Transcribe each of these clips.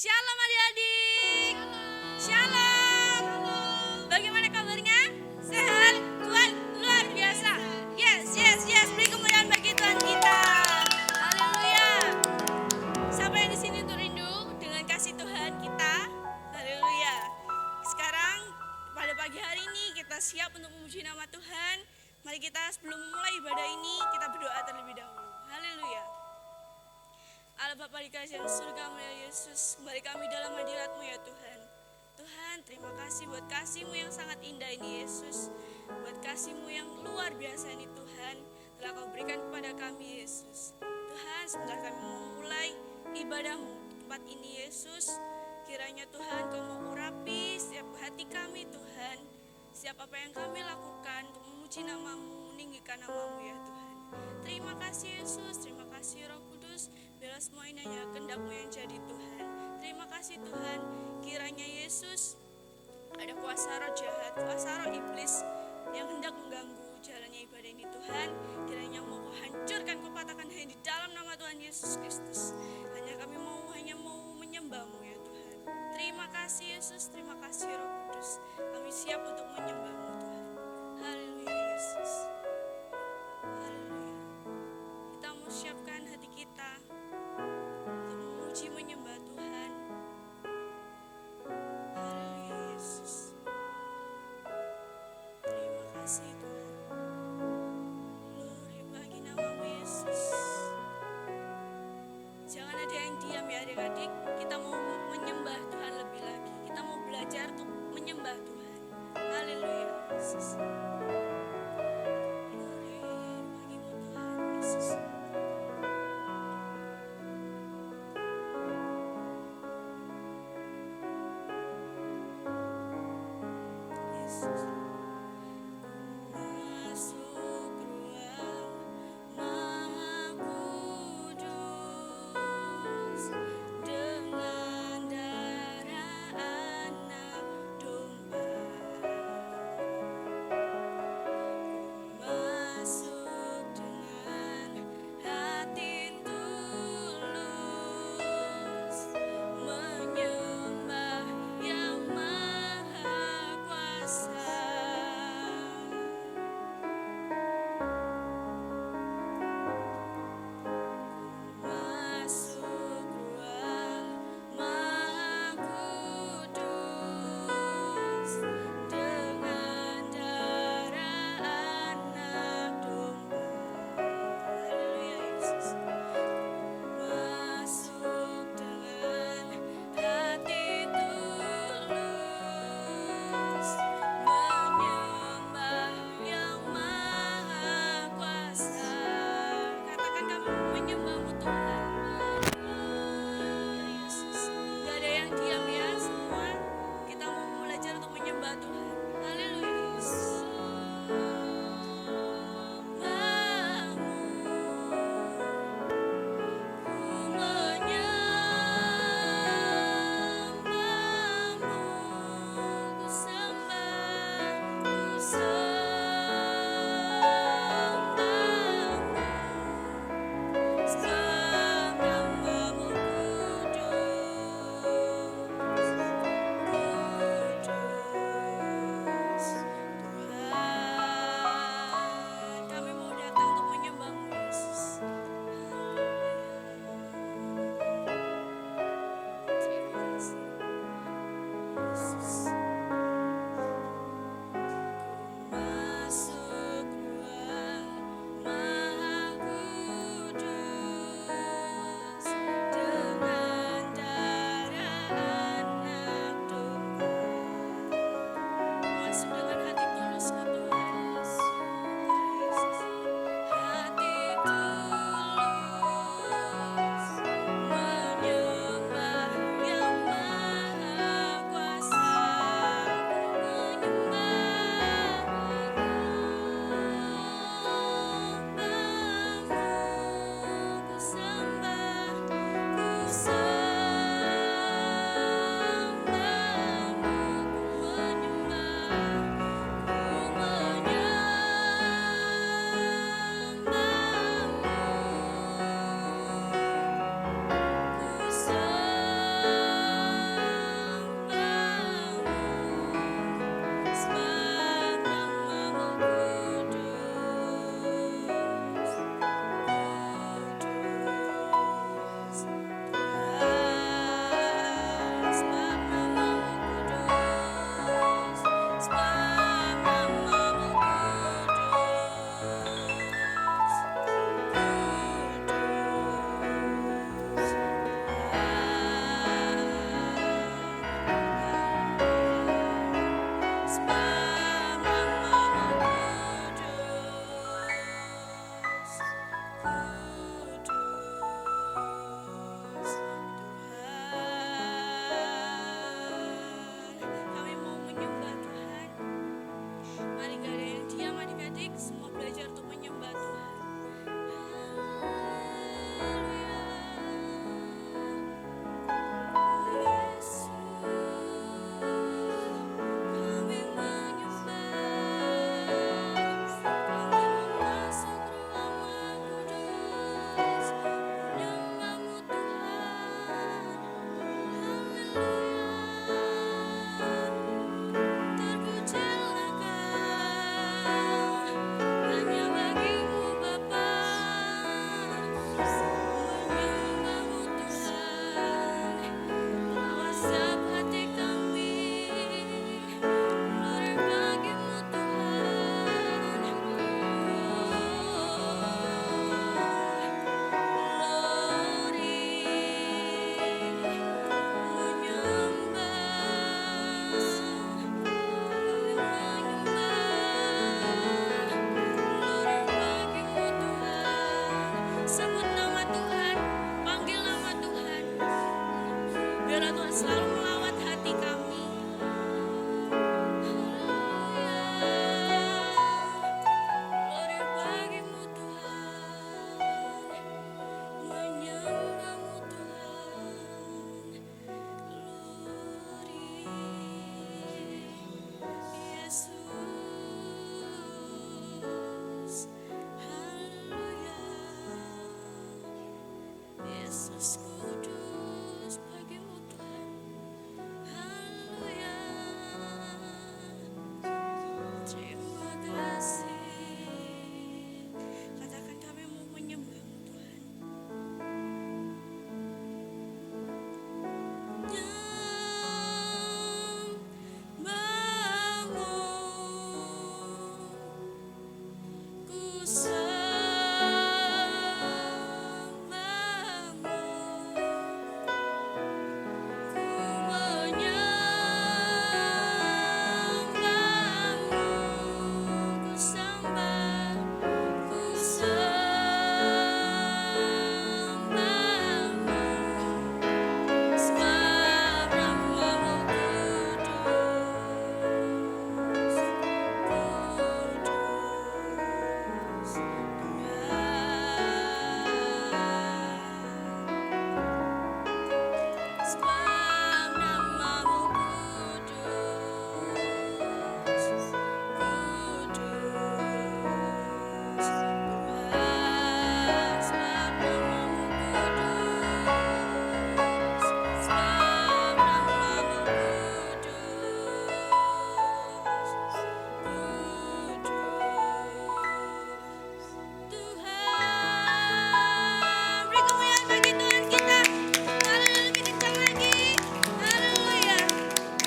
Shalom adik-adik. Shalom. Bagaimana kabarnya? Sehat? Tuhan luar biasa. Yes. Beri kemuliaan bagi Tuhan kita. Haleluya. Siapa yang di sini tuh rindu dengan kasih Tuhan kita? Haleluya. Sekarang pada pagi hari ini kita siap untuk memuji nama Tuhan. Mari kita sebelum memulai ibadah ini kita berdoa terlebih dahulu. Haleluya. Allah Bapa di kasih surga mulia Yesus, kembali kami dalam hadirat-Mu ya Tuhan. Tuhan, terima kasih buat kasih-Mu yang sangat indah ini Yesus. Buat kasih-Mu yang luar biasa ini Tuhan, telah Kau berikan kepada kami Yesus. Tuhan, sebentar kami mau mulai ibadah-Mu tempat ini Yesus. Kiranya Tuhan Kau mau urapi setiap hati kami Tuhan. Setiap apa yang kami lakukan untuk memuji nama-Mu, meninggikan nama-Mu ya Tuhan. Terima kasih Yesus, terima kasih Roh Kudus. Biarlah semua ini hanya kehendak-Mu yang jadi Tuhan. Terima kasih Tuhan. Kiranya Yesus ada kuasa roh jahat, kuasa roh iblis yang hendak mengganggu jalannya ibadah ini Tuhan. Kiranya mau Kau hancurkan, Kau patahkan hanya di dalam nama Tuhan Yesus Kristus. Hanya mau menyembah-Mu ya Tuhan. Terima kasih Yesus, terima kasih Roh Kudus. Kami siap untuk menyembah-Mu Tuhan. Haleluya Yesus. Haleluya. Kita mau siapkan hati kita untuk memuji menyembah Tuhan. Haleluya Yesus. Terima kasih Tuhan. Glory bagi nama-Mu Yesus. Jangan ada yang diam ya adik-adik. Kita mau menyembah Tuhan lebih lagi. Kita mau belajar untuk menyembah Tuhan. Haleluya Yesus. Glory bagi-Mu Tuhan Yesus. Yesus. Masuk ruang Maha Kudus dengan darah anak domba. Masuk dengan hati tulus menyembah yang maha kuasa. Biarlah Tuhan selalu melawat hati kami. Glory bagimu Tuhan, menyembahmu Tuhan. Glory Yesus, haleluya. Yesus kudus bagimu Tuhan, haleluya. Terima kasih. Katakan kami mau menyembahmu Tuhan. Nyembahmu, ku sembahmu, ku menyembahmu, ku sembah, ku sembahmu. Sebab namamu kudus, kudus Tuhan. Sebab namamu kudus, kudus Tuhan. Sebab namamu kudus, sebab namamu kudus, Tuhan. Beri kemuliaan bagi Tuhan kita. Haleluya, lebih kencang lagi. Haleluya,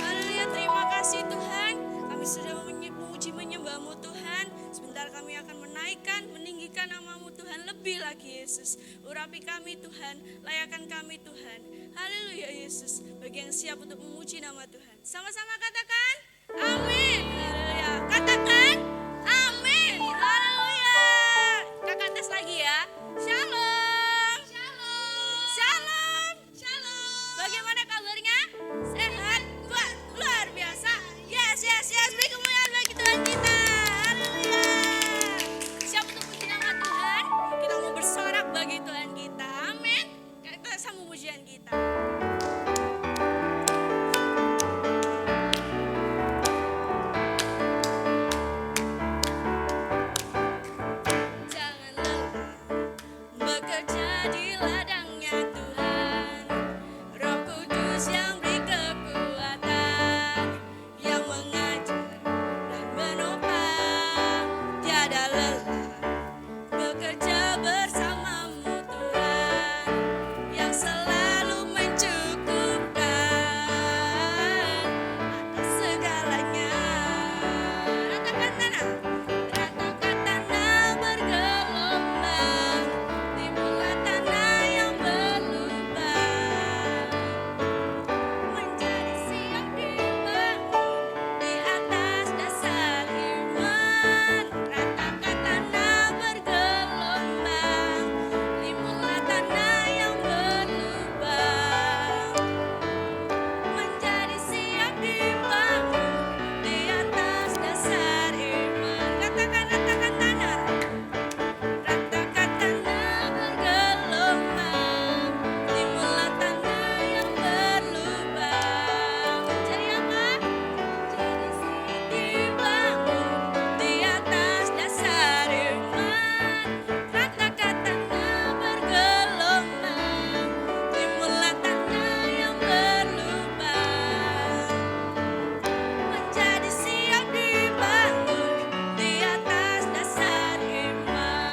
haleluya. Terima kasih Tuhan. Kami sudah memuji menyembahmu Tuhan. Sebentar kami akan menaikkan, meninggikan namamu Tuhan lebih lagi Yesus. Urapi kami Tuhan, layakan kami Tuhan. Haleluya Yesus. Bagi yang siap untuk memuji nama Tuhan, sama-sama katakan amin. Haleluya, katakan amin. Haleluya. Kakak tes lagi ya. Shalom, shalom, shalom, shalom. Bagaimana kabarnya? Sehat, kuat, luar biasa. Yes, yes, yes. Beri kemuliaan bagi Tuhan kita. Haleluya. Siap untuk memuji nama Tuhan. Kita mau bersorak bagi Tuhan kita. Amin. Kita sambung pujian kita. Jangan lelah bekerja di ladangnya Tuhan. Roh Kudus yang beri kekuatan, yang mengajar dan menopang. Tiada lelah bekerja bersamamu Tuhan, yang selalu mencukupkan atas segalanya. Ratakan tanah, ratakan tanah bergelombang, timbullah tanah yang berlubang, menjadi siap dibangun di atas dasar iman. Ratakan tanah bergelombang, timbullah tanah yang berlubang, menjadi siap dibangun di atas dasar iman. Katakan ratakan tanah, ratakan tanah bergelombang, timbullah tanah yang berlubang, menjadi apa? Menjadi siap dibangun di atas dasar iman. Ratakan tanah bergelombang, timbullah tanah yang berlubang, menjadi siap dibangun di atas dasar iman.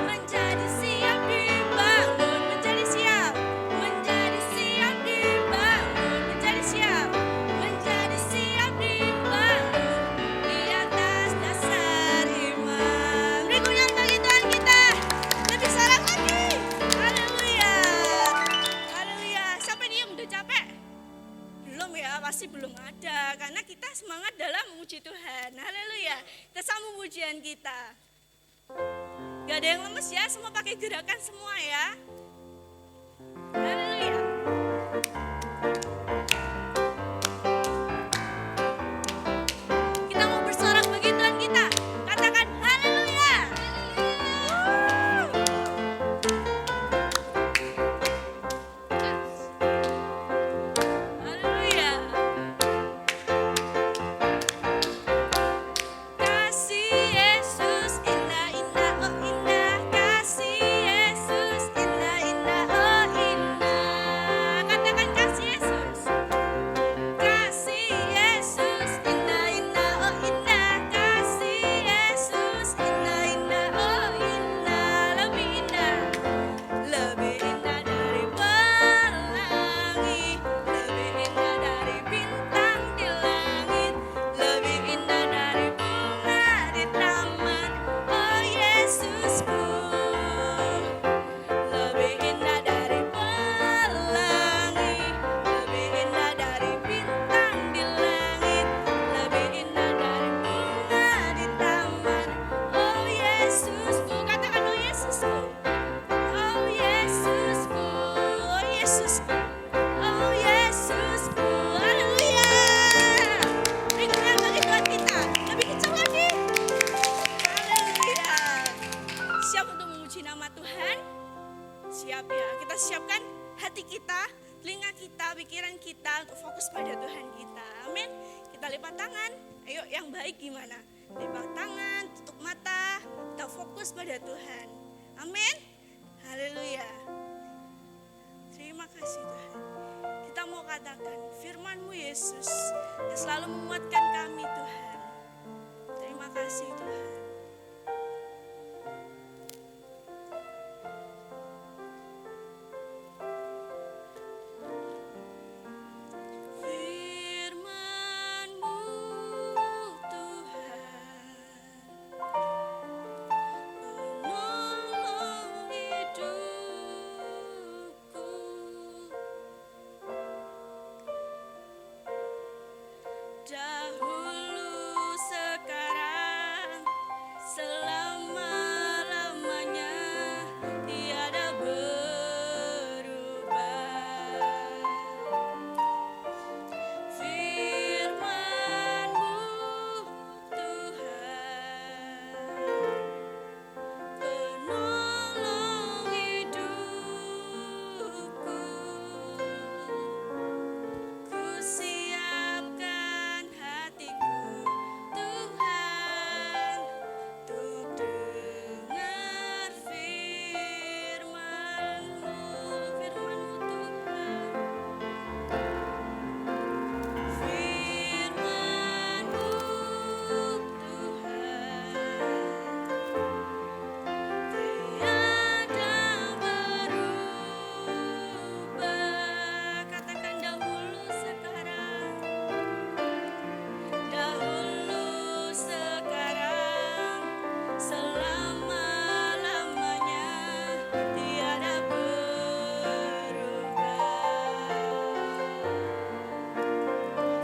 Menjadi siap dibangun, menjadi siap, menjadi siap dibangun, menjadi siap, menjadi siap dibangun di atas dasar iman. Beri kemuliaan bagi Tuhan kita. Lebih sorak lagi. Haleluya, haleluya. Sampai diem udah capek? Belum ya, pasti belum ada. Karena kita semangat dalam memuji Tuhan. Haleluya. Kita sambung pujian kita. Gak ada yang lemes ya, semua pakai gerakan semua ya. Haleluya. Yesusku. Oh Yesusku. Haleluya. Beri kemuliaan bagi Tuhan kita. Lebih kencang lagi. Haleluya. Siap untuk memuji nama Tuhan? Siap ya. Kita siapkan hati kita, telinga kita, pikiran kita untuk fokus pada Tuhan kita. Amin. Kita lipat tangan. Ayo yang baik gimana? Lipat tangan, tutup mata, kita fokus pada Tuhan. Amin. Haleluya. Terima kasih Tuhan. Kita mau katakan firman-Mu Yesus yang selalu menguatkan kami Tuhan. Terima kasih Tuhan. Dahulu, sekarang, selama-lamanya tiada berubah. Firman-Mu Tuhan, penolong hidupku. Ku siapkan hatiku Tuhan untuk dengar firman-Mu, firman-Mu Tuhan, firman-Mu Tuhan, tiada berubah. Katakan dahulu, sekarang, selama-lamanya tiada berubah.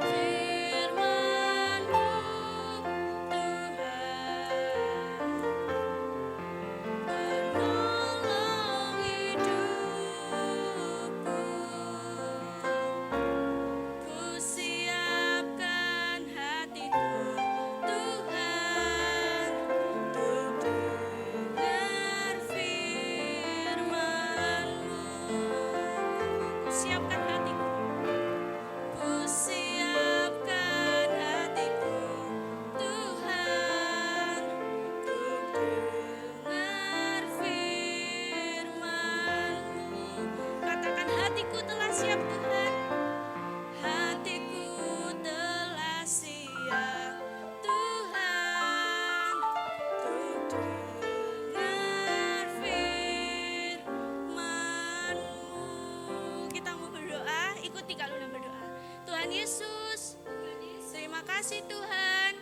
Firman-Mu Tuhan, penolong hidupku. Ku siapkan hatiku Tuhan untuk dengar firman-Mu. Ku siapkan hatiku. Ku siapkan hatiku Tuhan untuk dengar firman-Mu. Katakan hatiku telah siap Tuhan. Hatiku telah siap Tuhan untuk dengar firman-Mu. Kita mau berdoa, ikuti Kak Luna berdoa. Tuhan Yesus, terima kasih Tuhan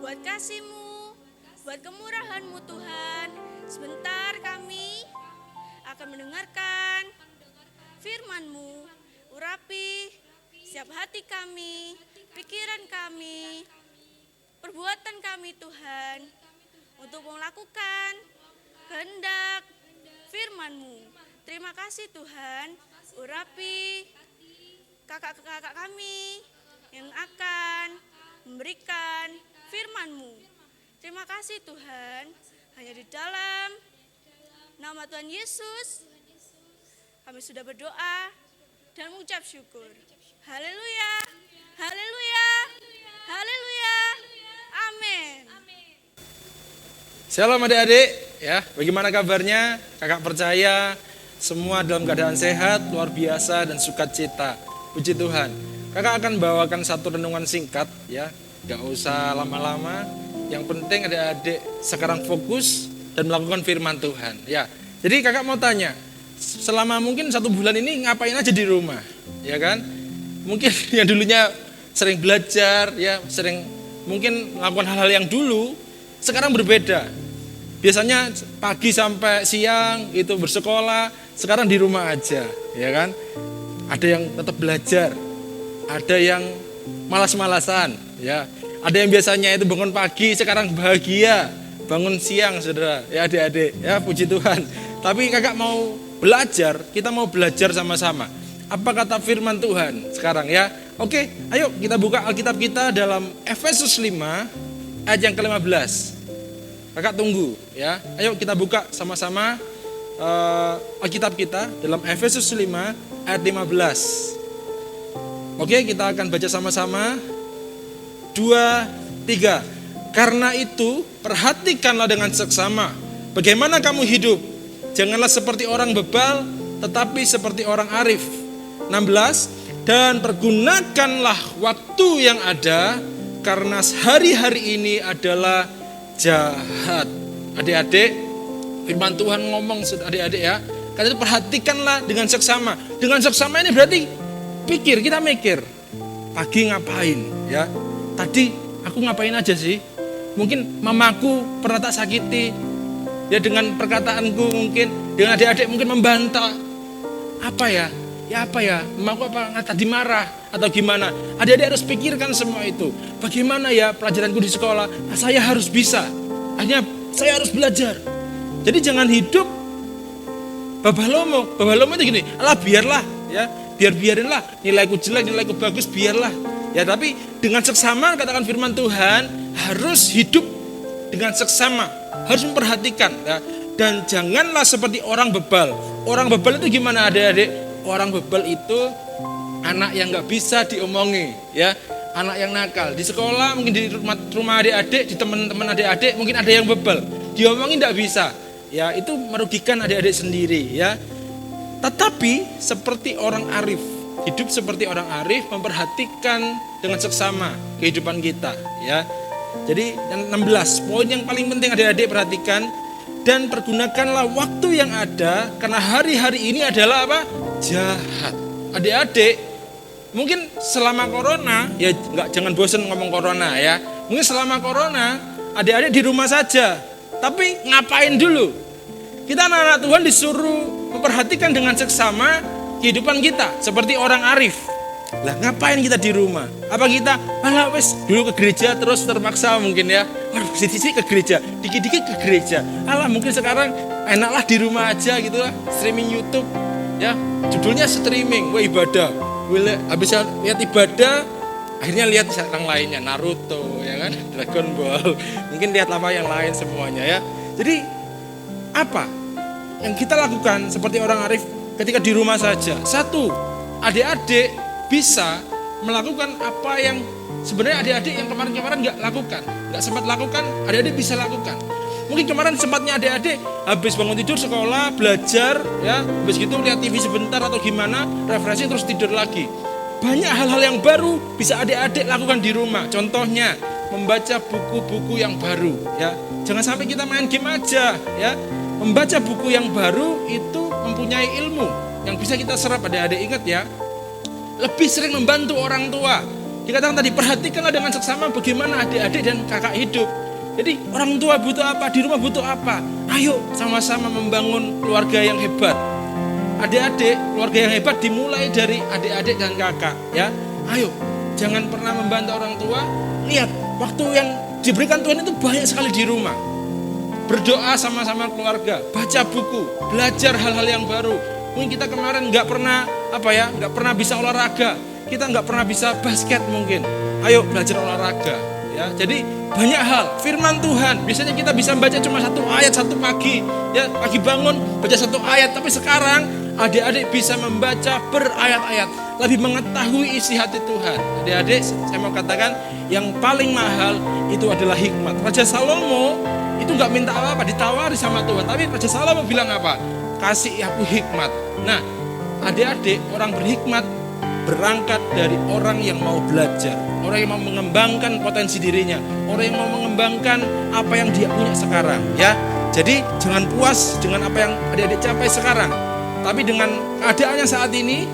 buat kasih-Mu, buat kemurahan-Mu Tuhan. Sebentar kami akan mendengarkan firman-Mu. Urapi setiap hati kami, pikiran kami, perbuatan kami Tuhan, untuk melakukan kehendak firman-Mu. Terima kasih Tuhan, urapi kakak-kakak kami yang akan memberikan firman-Mu. Terima kasih Tuhan, hanya di dalam nama Tuhan Yesus kami sudah berdoa dan mengucap syukur. Haleluya, haleluya, haleluya, amin. Shalom adik-adik, ya. Bagaimana kabarnya? Kakak percaya semua dalam keadaan sehat, luar biasa dan sukacita. Puji Tuhan. Kakak akan bawakan satu renungan singkat, ya. Gak usah lama-lama. Yang penting adik-adik sekarang fokus dan melakukan firman Tuhan, ya. Jadi kakak mau tanya, selama mungkin 1 bulan ini ngapain aja di rumah, ya kan? Mungkin yang dulunya sering belajar, ya, sering mungkin melakukan hal-hal yang dulu, sekarang berbeda. Biasanya pagi sampai siang itu bersekolah, sekarang di rumah aja, ya kan? Ada yang tetap belajar, ada yang malas-malasan, ya. Ada yang biasanya itu bangun pagi, sekarang bahagia bangun siang, saudara, ya adik-adik, ya puji Tuhan. Tapi kakak mau belajar, kita mau belajar sama-sama. Apa kata firman Tuhan sekarang ya? Oke, ayo kita buka Alkitab kita dalam Efesus 5 ayat yang ke-15. Kakak tunggu ya. Ayo kita buka sama-sama Alkitab kita dalam Efesus 5 ayat 15. Oke, kita akan baca sama-sama. 2, 3. Karena itu perhatikanlah dengan seksama bagaimana kamu hidup. Janganlah seperti orang bebal, tetapi seperti orang arif. 16. Dan pergunakanlah waktu yang ada, karena hari-hari ini adalah jahat. Adik-adik, firman Tuhan ngomong adik-adik ya. Karena itu perhatikanlah dengan seksama. Dengan seksama ini berarti kita mikir. Pagi ngapain ya? Tadi aku ngapain aja sih? Mungkin mamaku pernah tak sakiti. Ya dengan perkataanku mungkin, dengan adik-adik mungkin membantah. Apa ya? Ya apa ya, mamaku apa tadi marah atau gimana. Adik-adik harus pikirkan semua itu. Bagaimana ya pelajaranku di sekolah, saya harus bisa. Akhirnya saya harus belajar. Jadi jangan hidup babalomo itu gini, alah biarlah ya, biarinlah nilaiku jelek, nilaiku bagus, biarlah. Ya tapi dengan seksama katakan firman Tuhan, harus hidup dengan seksama, harus memperhatikan ya. Dan janganlah seperti orang bebal. Orang bebal itu gimana adik-adik? Orang bebal itu anak yang nggak bisa diomongi, ya, anak yang nakal. Di sekolah mungkin di rumah adik-adik, di teman-teman adik-adik mungkin ada yang bebal, diomongin nggak bisa, ya itu merugikan adik-adik sendiri, ya. Tetapi seperti orang arif, hidup seperti orang arif, memperhatikan dengan seksama kehidupan kita, ya. Jadi yang 16 poin yang paling penting adik-adik perhatikan. Dan pergunakanlah waktu yang ada, karena hari-hari ini adalah apa? Jahat. Adik-adik, mungkin selama corona, ya jangan bosan ngomong corona ya. Mungkin selama corona, adik-adik di rumah saja. Tapi ngapain dulu? Kita anak-anak Tuhan disuruh memperhatikan dengan seksama kehidupan kita, seperti orang arif. Lah ngapain kita di rumah? Apa kita malah wes dulu ke gereja terus terpaksa mungkin ya. Waduh, sisi ke gereja, dikit-dikit ke gereja. Alah mungkin sekarang enaklah di rumah aja gitu lah, streaming YouTube ya. Judulnya streaming, wah ibadah. Habis lihat ibadah, akhirnya lihat yang lainnya, Naruto ya kan, Dragon Ball. Mungkin lihat apa yang lain semuanya ya. Jadi apa yang kita lakukan seperti orang arif ketika di rumah saja? Satu, adik-adik bisa melakukan apa yang sebenarnya adik-adik yang kemarin-kemarin nggak lakukan, nggak sempat lakukan, adik-adik bisa lakukan. Mungkin kemarin sempatnya adik-adik habis bangun tidur sekolah, belajar, ya, habis gitu lihat TV sebentar atau gimana, refreshing terus tidur lagi. Banyak hal-hal yang baru bisa adik-adik lakukan di rumah. Contohnya membaca buku-buku yang baru, ya. Jangan sampai kita main game aja, ya. Membaca buku yang baru itu mempunyai ilmu yang bisa kita serap. Adik-adik ingat ya. Lebih sering membantu orang tua. Dikatakan tadi, perhatikanlah dengan seksama bagaimana adik-adik dan kakak hidup. Jadi orang tua butuh apa, di rumah butuh apa. Ayo sama-sama membangun keluarga yang hebat. Adik-adik, keluarga yang hebat dimulai dari adik-adik dan kakak, ya. Ayo, jangan pernah membantu orang tua. Lihat, waktu yang diberikan Tuhan itu banyak sekali di rumah. Berdoa sama-sama keluarga, baca buku, belajar hal-hal yang baru. Mungkin kita kemarin nggak pernah nggak pernah bisa olahraga, kita nggak pernah bisa basket mungkin. Ayo belajar olahraga, ya. Jadi banyak hal. Firman Tuhan, biasanya kita bisa baca cuma satu ayat satu pagi, ya pagi bangun baca satu ayat. Tapi sekarang adik-adik bisa membaca berayat-ayat, lebih mengetahui isi hati Tuhan. Adik-adik, saya mau katakan yang paling mahal itu adalah hikmat. Raja Salomo itu nggak minta apa-apa, ditawari sama Tuhan. Tapi Raja Salomo bilang apa? Kasih aku hikmat. Nah, adik-adik, orang berhikmat berangkat dari orang yang mau belajar, orang yang mau mengembangkan potensi dirinya, orang yang mau mengembangkan apa yang dia punya sekarang, ya. Jadi jangan puas dengan apa yang adik-adik capai sekarang, tapi dengan keadaannya saat ini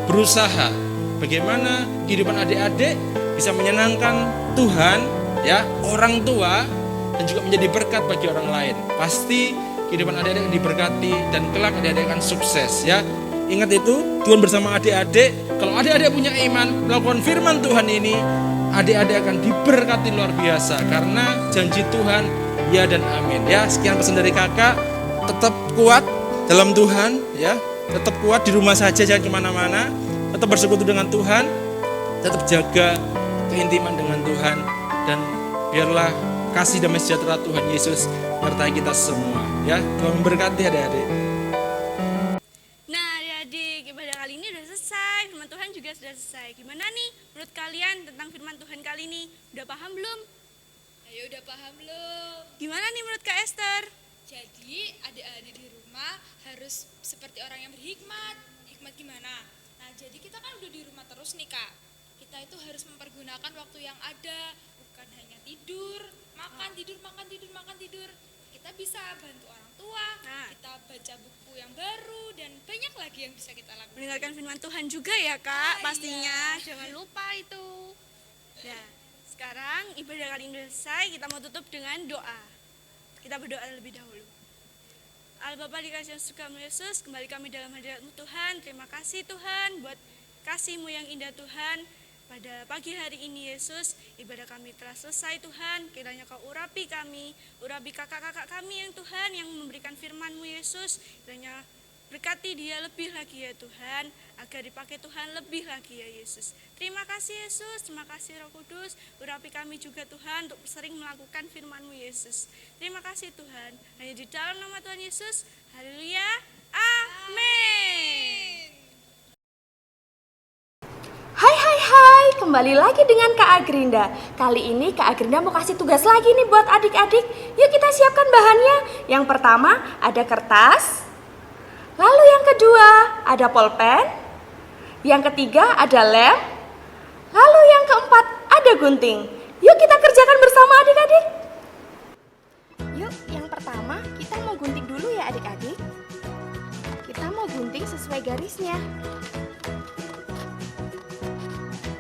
berusaha bagaimana kehidupan adik-adik bisa menyenangkan Tuhan, ya, orang tua, dan juga menjadi berkat bagi orang lain. Pasti kehidupan adik-adik diberkati dan kelak adik-adik akan sukses, ya. Ingat itu, Tuhan bersama adik-adik. Kalau adik-adik punya iman, melakukan firman Tuhan ini, adik-adik akan diberkati luar biasa karena janji Tuhan ya dan amin. Ya, sekian pesan dari kakak. Tetap kuat, dalam Tuhan, ya. Tetap kuat di rumah saja, jangan kemana-mana. Tetap bersekutu dengan Tuhan, tetap jaga keintiman dengan Tuhan, dan biarlah kasih damai sejahtera Tuhan Yesus menyertai kita semua, ya. Tuhan memberkati adik-adik. Nah, adik-adik, ibadah kali ini udah selesai, firman Tuhan juga sudah selesai. Gimana nih menurut kalian tentang firman Tuhan kali ini? Udah paham belum? Ayo udah paham belum? Gimana nih menurut Kak Esther? Jadi adik-adik di rumah harus seperti orang yang berhikmat. Hikmat gimana? Nah jadi kita kan udah di rumah terus nih Kak. Kita itu harus mempergunakan waktu yang ada. Bukan hanya tidur, makan, tidur, makan, tidur, makan, tidur. Kita bisa bantu orang tua, kita baca buku yang baru, dan banyak lagi yang bisa kita lakukan. Mendengarkan firman Tuhan juga ya Kak, pastinya. Jangan lupa itu. Nah, sekarang ibadah kali ini selesai, kita mau tutup dengan doa. Kita berdoa lebih dahulu. Allah Bapa dikasih yang suka Yesus, kembali kami dalam hadirat-Mu Tuhan. Terima kasih Tuhan buat kasih-Mu yang indah Tuhan. Pada pagi hari ini Yesus, ibadah kami telah selesai Tuhan. Kiranya Kau urapi kami, urapi kakak-kakak kami yang Tuhan yang memberikan firman-Mu Yesus. Kiranya berkati dia lebih lagi ya Tuhan, agar dipakai Tuhan lebih lagi ya Yesus. Terima kasih Yesus, terima kasih Roh Kudus, urapi kami juga Tuhan untuk sering melakukan firman-Mu Yesus. Terima kasih Tuhan, hanya di dalam nama Tuhan Yesus, haleluya, amin. Hai, kembali lagi dengan Kak Agrinda. Kali ini Kak Agrinda mau kasih tugas lagi nih buat adik-adik. Yuk kita siapkan bahannya. Yang pertama ada kertas. Lalu yang kedua ada pulpen. Yang ketiga ada lem. Lalu yang keempat ada gunting. Yuk kita kerjakan bersama adik-adik. Yuk yang pertama kita mau gunting dulu ya adik-adik. Kita mau gunting sesuai garisnya.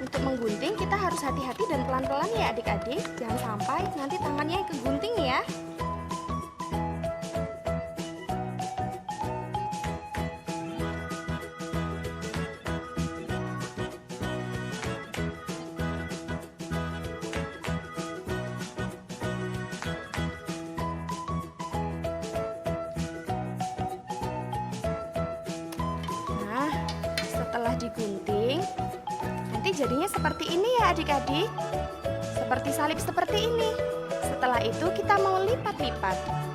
Untuk menggunting kita harus hati-hati dan pelan-pelan ya adik-adik. Jangan sampai nanti tangannya kegunting ya. Nah, setelah digunting, nanti jadinya seperti ini ya adik-adik. Seperti salib seperti ini. Setelah itu kita mau lipat-lipat.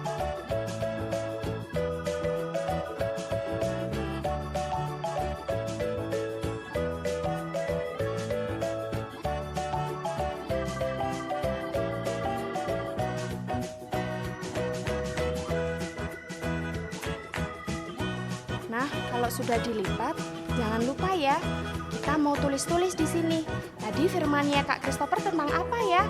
Nah, kalau sudah dilipat, jangan lupa ya, kita mau tulis-tulis di sini. Tadi firmannya Kak Christopher tentang apa ya?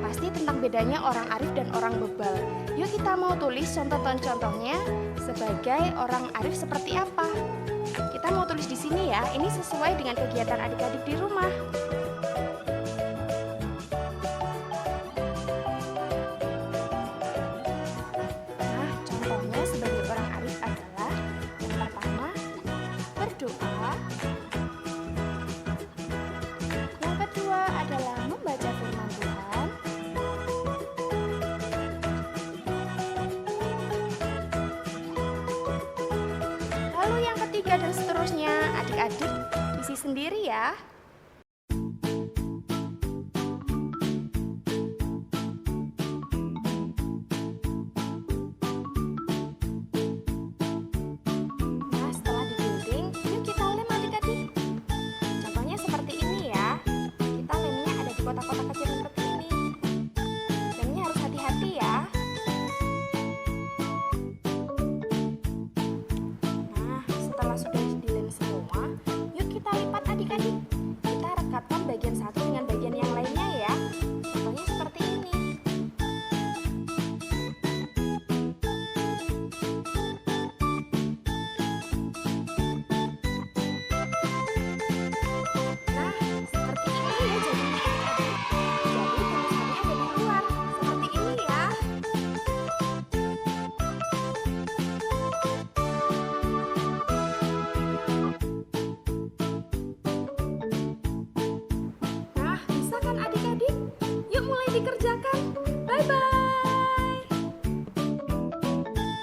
Pasti tentang bedanya orang arif dan orang bebal. Yuk kita mau tulis contoh-contohnya sebagai orang arif seperti apa. Kita mau tulis di sini ya. Ini sesuai dengan kegiatan adik-adik di rumah. Nah, contohnya sebagai orang arif adalah yang pertama berdoa. Yang kedua adalah membaca firman Tuhan. Lalu yang ketiga dan seterusnya, adik-adik isi sendiri ya. Nah, setelah digunting, yuk kita lem adik-adik. Contohnya seperti ini ya. Kita lemnya ada di kotak-kotak kecil seperti ini. Lemnya harus hati-hati ya. Nah, setelah sudah dilem semua, yuk kita lipat adik-adik. Kita rekatkan bagian satu dengan bagian yang lainnya ya. Contohnya seperti ini. Nah, seperti ini ya jadinya adik-adik. Jadi tulisannya ada di luar, seperti ini ya. Nah, bisa kan adik-adik? Yuk mulai dikerjakan. Bye-bye.